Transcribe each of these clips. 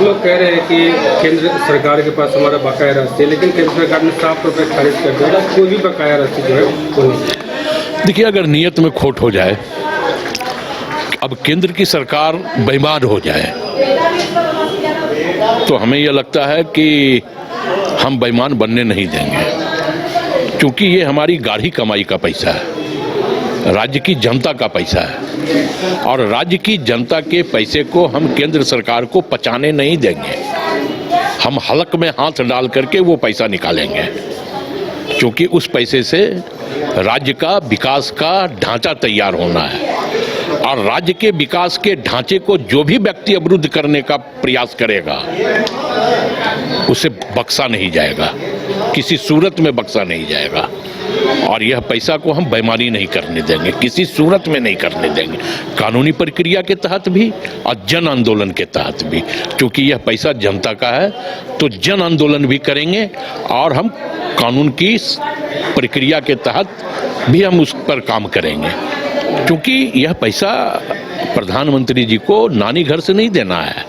आप लोग कह रहे हैं कि केंद्र सरकार के पास हमारा बकाया राशि है, लेकिन केंद्र सरकार ने साफ तौर पर खारिज कर दिया कोई भी बकाया राशि जो है वो नहीं। देखिए, अगर नीयत में खोट हो जाए, अब केंद्र की सरकार बेईमान हो जाए, तो हमें यह लगता है कि हम बेईमान बनने नहीं देंगे, क्योंकि ये हमारी गाढ़ी कमाई का पैसा है, राज्य की जनता का पैसा है, और राज्य की जनता के पैसे को हम केंद्र सरकार को पचाने नहीं देंगे। हम हलक में हाथ डाल करके वो पैसा निकालेंगे, क्योंकि उस पैसे से राज्य का विकास का ढांचा तैयार होना है, और राज्य के विकास के ढांचे को जो भी व्यक्ति अवरुद्ध करने का प्रयास करेगा उसे बख्शा नहीं जाएगा, किसी सूरत में बख्शा नहीं जाएगा। और यह पैसा को हम बेईमानी नहीं करने देंगे, किसी सूरत में नहीं करने देंगे, कानूनी प्रक्रिया के तहत भी और जन आंदोलन के तहत भी, क्योंकि यह पैसा जनता का है। तो जन आंदोलन भी करेंगे और हम कानून की प्रक्रिया के तहत भी हम उस पर काम करेंगे, क्योंकि यह पैसा प्रधानमंत्री जी को नानी घर से नहीं देना है,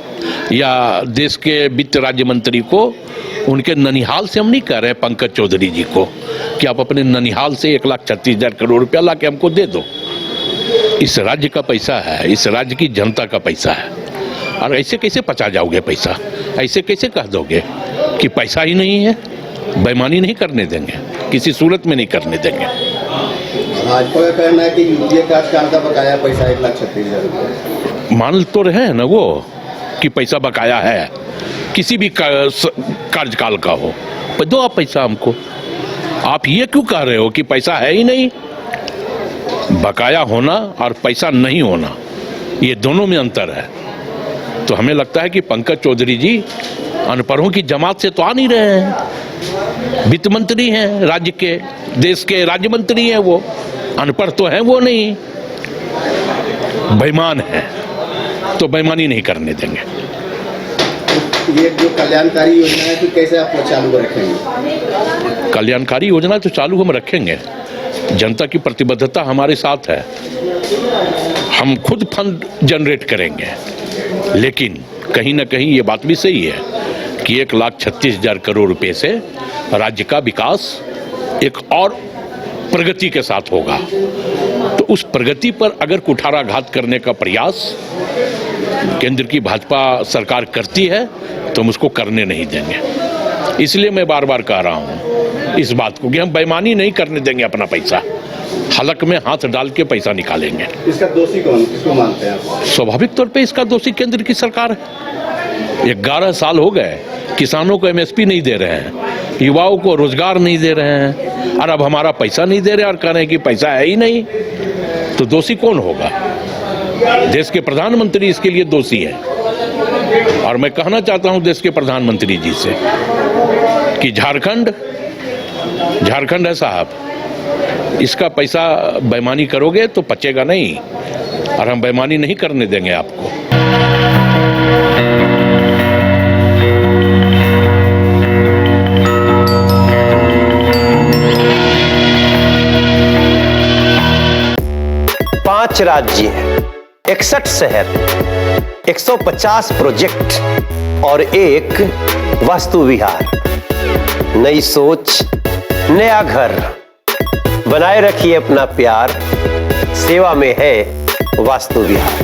या देश के वित्त राज्य मंत्री को उनके ननिहाल से हम नहीं कह रहे पंकज चौधरी जी को कि आप अपने ननिहाल से 1,36,000 करोड़ रुपया ला के हमको दे दो। इस राज्य का पैसा है, इस राज्य की जनता का पैसा है, और ऐसे कैसे पचा जाओगे पैसा? ऐसे कैसे कह दोगे कि पैसा ही नहीं है? बेईमानी नहीं करने देंगे, किसी सूरत में नहीं करने देंगे। भाजपा का कहना है कि यूपीए कार्यकाल का बकाया पैसा 1,36,000 रुपये मान तो रहे हैं ना वो कि पैसा बकाया है, किसी भी कार्यकाल का हो, पर दो आप पैसा हमको। आप ये क्यों कह रहे हो कि पैसा है ही नहीं? बकाया होना और पैसा नहीं होना, ये दोनों में अंतर है। तो हमें लगता है कि पंकज चौधरी जी अनपढ़ों की जमात से तो आ नहीं रहे हैं, वित्त मंत्री हैं राज्य के, देश के राज्य मंत्री हैं, वो अनपढ़ तो हैं वो नहीं, बेईमान हैं, तो बेईमानी नहीं करने देंगे। ये जो कल्याणकारी योजना है, तो कैसे आप चालू रखेंगे? कल्याणकारी योजना तो चालू हम रखेंगे, जनता की प्रतिबद्धता हमारे साथ है, हम खुद फंड जनरेट करेंगे। लेकिन कहीं ना कहीं ये बात भी सही है कि 1,36,000 करोड़ रुपए से राज्य का विकास एक और प्रगति के साथ होगा। तो उस प्रगति पर अगर कुठाराघात करने का प्रयास केंद्र की भाजपा सरकार करती है तो हम उसको करने नहीं देंगे। इसलिए मैं बार बार कह रहा हूँ इस बात को कि हम बेईमानी नहीं करने देंगे, अपना पैसा हलक में हाथ डाल के पैसा निकालेंगे। इसका दोषी कौन, किसको मानते हैं आप? स्वाभाविक तौर पे इसका दोषी केंद्र की सरकार है। 11 साल हो गए, किसानों को एमएसपी नहीं दे रहे हैं, युवाओं को रोजगार नहीं दे रहे हैं, और अब हमारा पैसा नहीं दे रहे और कह रहे हैं कि पैसा है ही नहीं। तो दोषी कौन होगा? देश के प्रधानमंत्री इसके लिए दोषी है। और मैं कहना चाहता हूं देश के प्रधानमंत्री जी से कि झारखंड है साहब, इसका पैसा बेईमानी करोगे तो पचेगा नहीं, और हम बेईमानी नहीं करने देंगे आपको। पांच राज्य, 61 शहर, 150 प्रोजेक्ट और एक वास्तु विहार। नई सोच, नया घर। बनाए रखिए अपना प्यार, सेवा में है वास्तु विहार।